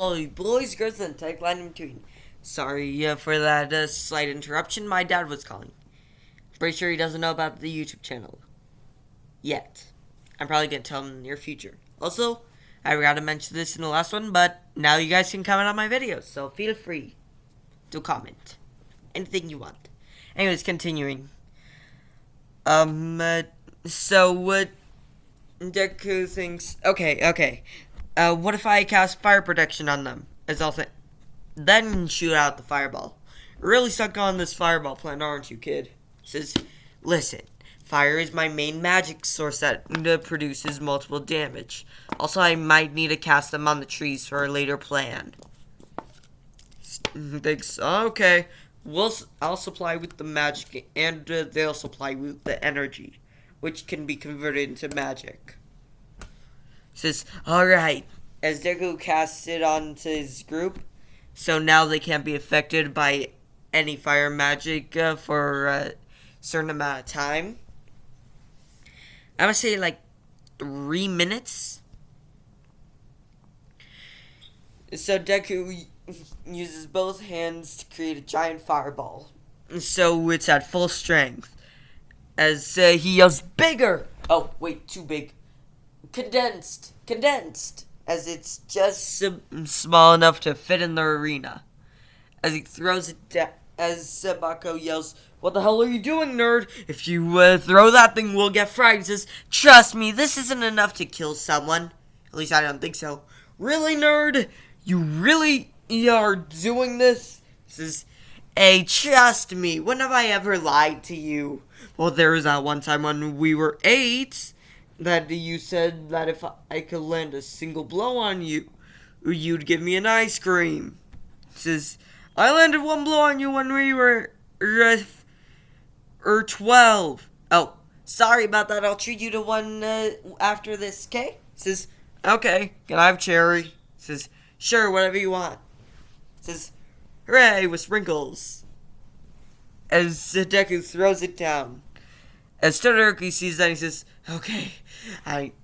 Oh, boys, girls, and tech line in between. Sorry for that slight interruption. My dad was calling. Pretty sure he doesn't know about the YouTube channel yet. I'm probably gonna tell him in the near future. Also, I forgot to mention this in the last one, but now you guys can comment on my videos, so feel free to comment anything you want. Anyways, continuing. So what Deku thinks? Okay. What if I cast fire protection on them? As I'll then shoot out the fireball. Really stuck on this fireball plan, aren't you, kid? Says, listen, fire is my main magic source that produces multiple damage. Also, I might need to cast them on the trees for a later plan. Thanks. Okay. I'll supply with the magic, and they'll supply with the energy, which can be converted into magic. Says, alright, as Deku casts it onto his group, so now they can't be affected by any fire magic for a certain amount of time. I'm gonna say like 3 minutes. So Deku uses both hands to create a giant fireball. So it's at full strength. As he yells, bigger! Oh, wait, too big. Condensed, as it's just small enough to fit in the arena. As he throws it down, as Sebako yells, what the hell are you doing, nerd? If you throw that thing, we'll get fried. He says, trust me, this isn't enough to kill someone. At least I don't think so. Really, nerd? You really are doing this? He says, hey, trust me, when have I ever lied to you? Well, there was that one time when we were 8 that you said that if I could land a single blow on you, you'd give me an ice cream. He says, I landed one blow on you when we were 12. Oh, sorry about that. I'll treat you to one after this, okay? He says, okay, can I have cherry? He says, sure, whatever you want. He says, hooray, with sprinkles. As Deku throws it down. As Todoroki sees that, he says, okay,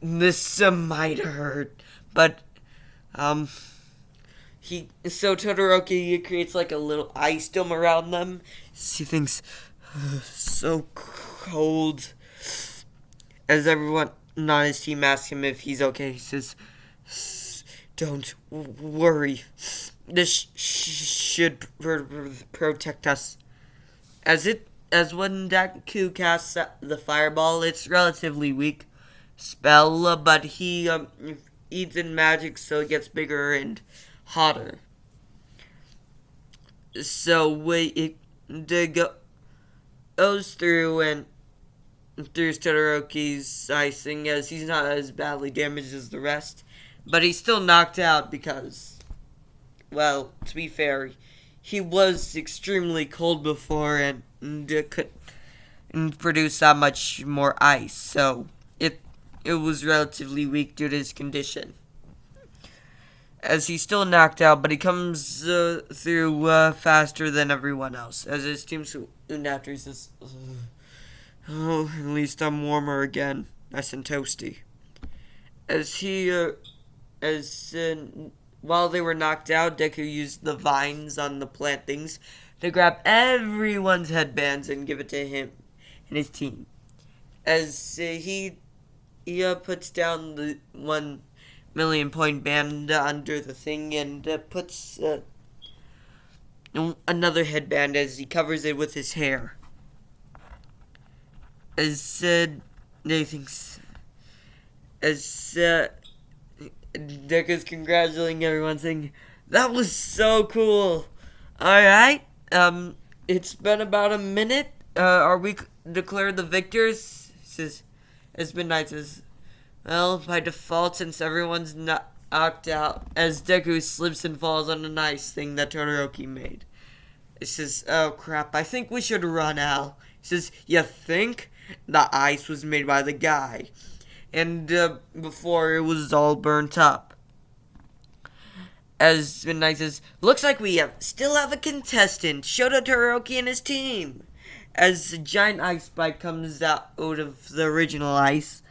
this might hurt, but, so Todoroki creates like a little ice dome around them. He thinks, so cold. As everyone on his team asks him if he's okay, he says, don't worry, this should protect us. As when Deku casts the fireball, it's relatively weak spell, but he eats in magic, so it gets bigger and hotter. So it goes through and through Todoroki's icing, as he's not as badly damaged as the rest, but he's still knocked out because, well, to be fair, he was extremely cold before and couldn't produce that much more ice, so it was relatively weak due to his condition. As he's still knocked out, but he comes through faster than everyone else. As his team soon after, he says, oh, at least I'm warmer again, nice and toasty. While they were knocked out, Deku used the vines on the plant things to grab everyone's headbands and give it to him and his team. As he puts down the 1 million point band under the thing and puts another headband as he covers it with his hair. As Deku's congratulating everyone, saying, that was so cool. Alright, it's been about a minute. Are we declared the victors? Says, as Midnight says, well, by default, since everyone's knocked out, as Deku slips and falls on an ice thing that Todoroki made. It says, oh crap, I think we should run, Al. He says, you think? The ice was made by the guy. And before it was all burnt up. As Midnight says, looks like we still have a contestant, Shoto Todoroki and his team. As a giant ice spike comes out of the original ice,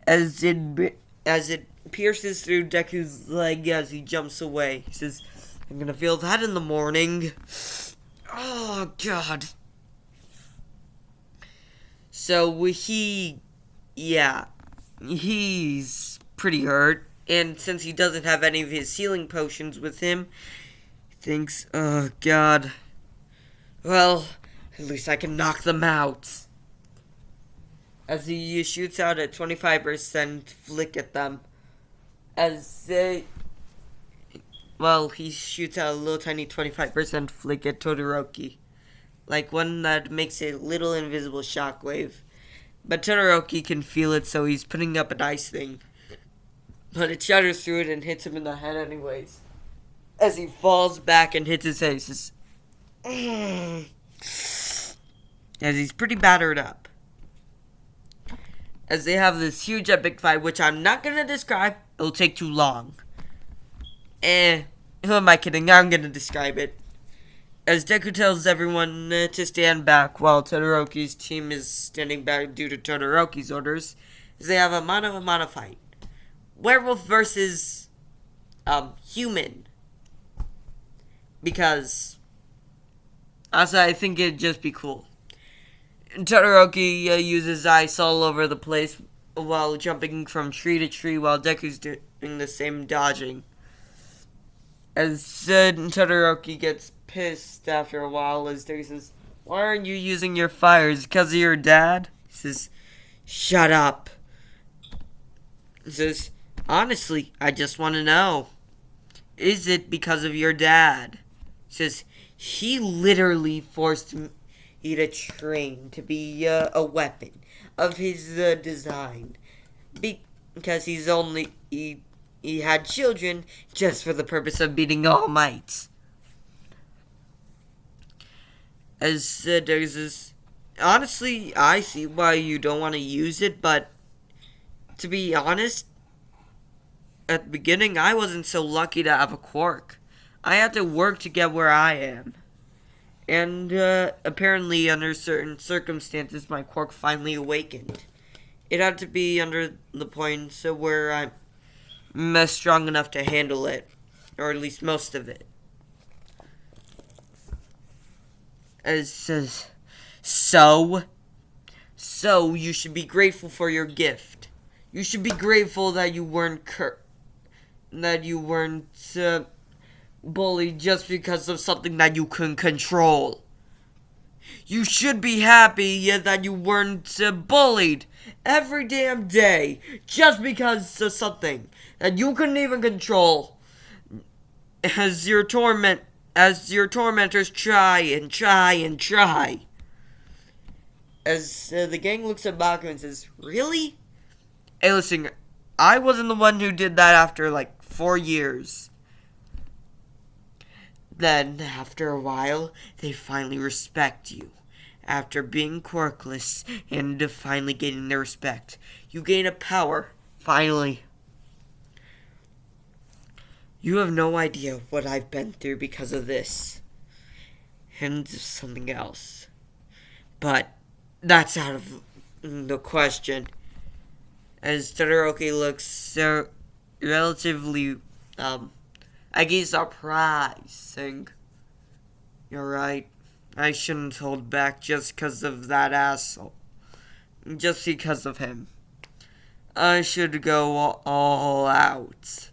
as it pierces through Deku's leg as he jumps away. He says, I'm gonna feel that in the morning. Oh, God. So he's pretty hurt. And since he doesn't have any of his healing potions with him, he thinks, oh, God. Well, at least I can knock them out. As he shoots out a 25% flick at them. He shoots out a little tiny 25% flick at Todoroki. Like one that makes a little invisible shockwave. But Todoroki can feel it, so he's putting up a nice thing. But it shatters through it and hits him in the head anyways. As he falls back and hits his face. As he's pretty battered up. As they have this huge epic fight, which I'm not going to describe. It'll take too long. Who am I kidding? I'm going to describe it. As Deku tells everyone to stand back while Todoroki's team is standing back due to Todoroki's orders, as they have a mano-a-mano fight. Werewolf versus human. Because also I think it'd just be cool. Todoroki uses ice all over the place while jumping from tree to tree while Deku's doing the same dodging. As Todoroki gets pissed after a while as Deku says, why aren't you using your fires? Because of your dad? He says, shut up. He says, honestly, I just want to know. Is it because of your dad? He says, he literally forced me to train to be a weapon of his design. Because he had children just for the purpose of beating All Might. As there's this, honestly, I see why you don't want to use it, but to be honest, at the beginning, I wasn't so lucky to have a quirk. I had to work to get where I am. And apparently, under certain circumstances, my quirk finally awakened. It had to be under the point where I'm strong enough to handle it, or at least most of it. As says, so you should be grateful for your gift. You should be grateful that you weren't bullied just because of something that you couldn't control. You should be happy that you weren't bullied every damn day just because of something that you couldn't even control. As your tormentors try and try and try. As the gang looks at Baku and says, really? Hey, listen, I wasn't the one who did that after like 4 years. Then, after a while, they finally respect you. After being quirkless and finally gaining their respect, you gain a power, finally. You have no idea what I've been through because of this. And something else. But that's out of the question. As Todoroki looks relatively, surprised, saying, you're right. I shouldn't hold back just because of that asshole. Just because of him. I should go all out.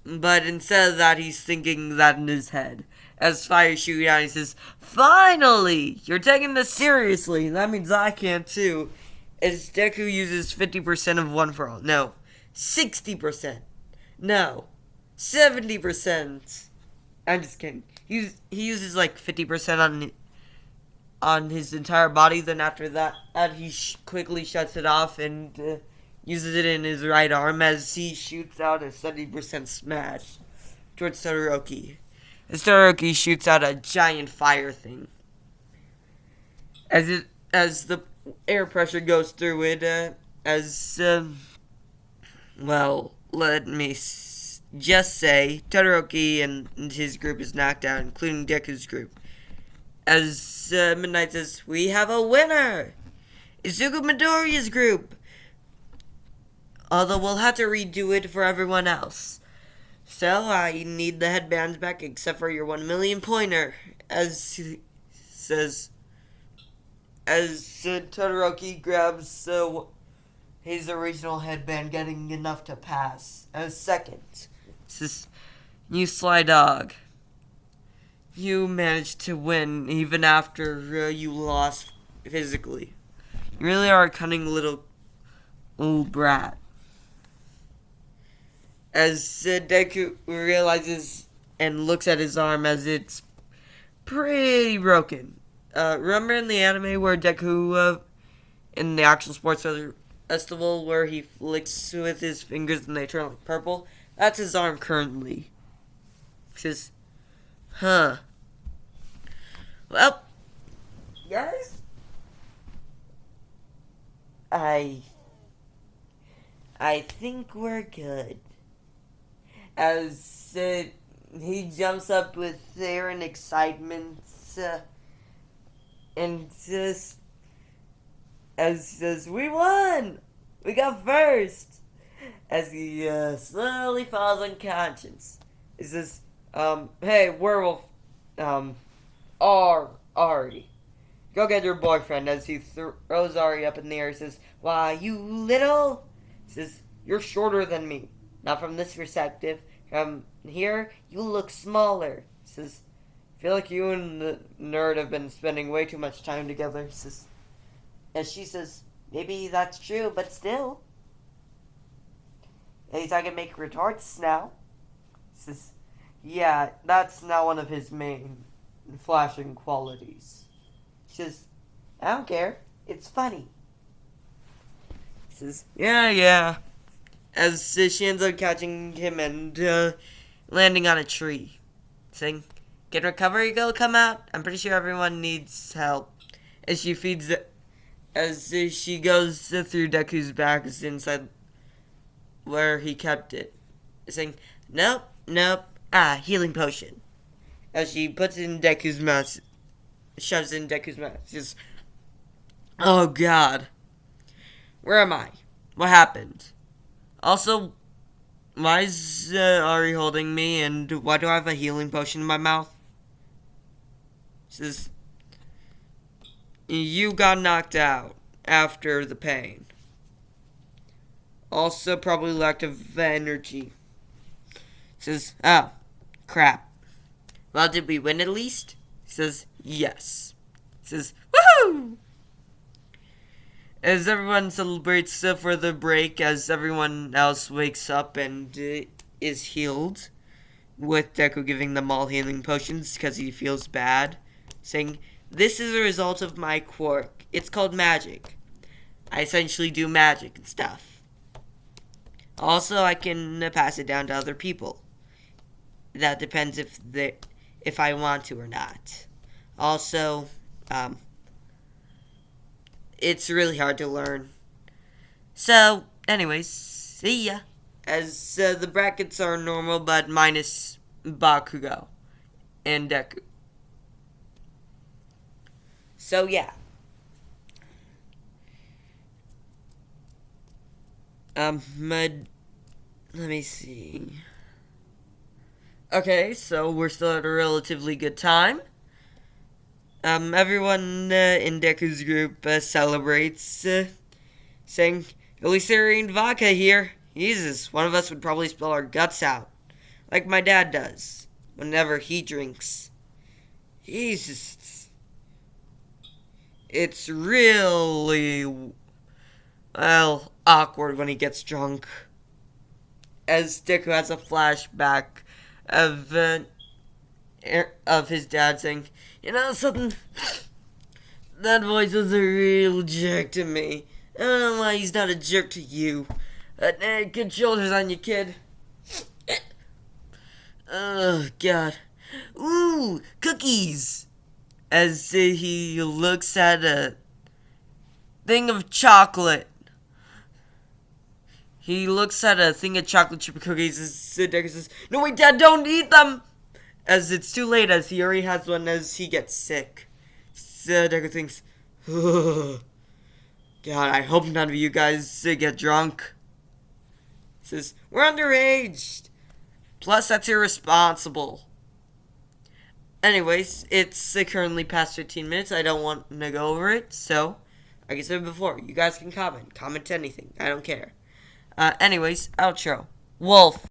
But instead of that, he's thinking that in his head. As fire shooting out, he says, finally! You're taking this seriously. That means I can too. As Deku uses 50% of One for All. No. 60%. No. 70%. I'm just kidding. He uses like 50% on his entire body. Then after that, he quickly shuts it off and uses it in his right arm as he shoots out a 70% smash towards Todoroki. As Todoroki shoots out a giant fire thing. As the air pressure goes through it, let me just say, Todoroki and his group is knocked out, including Deku's group. As Midnight says, we have a winner! Izuku Midoriya's group! Although we'll have to redo it for everyone else. So I need the headbands back except for your 1 million pointer. As he says, as Todoroki grabs his original headband, getting enough to pass. As second, says, you sly dog. You managed to win even after you lost physically. You really are a cunning little brat. As Deku realizes and looks at his arm as it's pretty broken. Remember in the anime where Deku, in the actual sports festival, where he flicks with his fingers and they turn like purple? That's his arm currently. He says, huh. Well, guys, I think we're good. As he jumps up with air and excitement, and just says, "We won! We got first!" As he slowly falls unconscious, he says, "Hey, werewolf, Ari, go get your boyfriend." As he throws Ari up in the air, he says, "Why, you little?" He says, "You're shorter than me. Not from this perspective. From here, you look smaller." He says, "I feel like you and the nerd have been spending way too much time together." He says, and she says, "Maybe that's true, but still. At least I can make retorts now." He says, "Yeah, that's not one of his main flashing qualities." He says, "I don't care. It's funny." He says, Yeah. As she ends up catching him and landing on a tree, saying, "Can recovery girl come out? I'm pretty sure everyone needs help." As she she goes through Deku's bags inside where he kept it, saying, Nope. Healing potion." As she puts it in Deku's mouth, shoves it in Deku's mouth. She says, "Oh God, where am I? What happened? Also, why is Ari holding me, and why do I have a healing potion in my mouth?" She says, "You got knocked out after the pain. Also, probably lack of energy." She says, "Oh, crap. Well, did we win at least?" He says, "Yes." He says, "Woohoo!" As everyone celebrates for the break, as everyone else wakes up and is healed, with Deku giving them all healing potions because he feels bad, saying, "This is a result of my quirk. It's called magic. I essentially do magic and stuff. Also, I can pass it down to other people. That depends if I want to or not. Also, it's really hard to learn. So, anyways, see ya." As the brackets are normal, but minus Bakugo and Deku. So, yeah. Let me see. Okay, so we're still at a relatively good time. Everyone in Deku's group celebrates, saying, "At least there ain't vodka here. Jesus, one of us would probably spill our guts out, like my dad does, whenever he drinks. Jesus. It's really, well, awkward when he gets drunk." As Deku has a flashback of his dad saying, "You know something? That voice was a real jerk to me. I don't know why he's not a jerk to you. Good shoulders on you, kid." Oh, God. Ooh, cookies. As he looks at a thing of chocolate. He looks at a thing of chocolate chip cookies as Deku says, "No, wait, Dad, don't eat them!" As it's too late, as he already has one as he gets sick. So Deku thinks, "God, I hope none of you guys get drunk." Says, we're underage. Plus, that's irresponsible. Anyways, it's currently past 15 minutes. I don't want to go over it, so, like I said before, you guys can comment. Comment anything. I don't care. Anyways, outro. Wolf.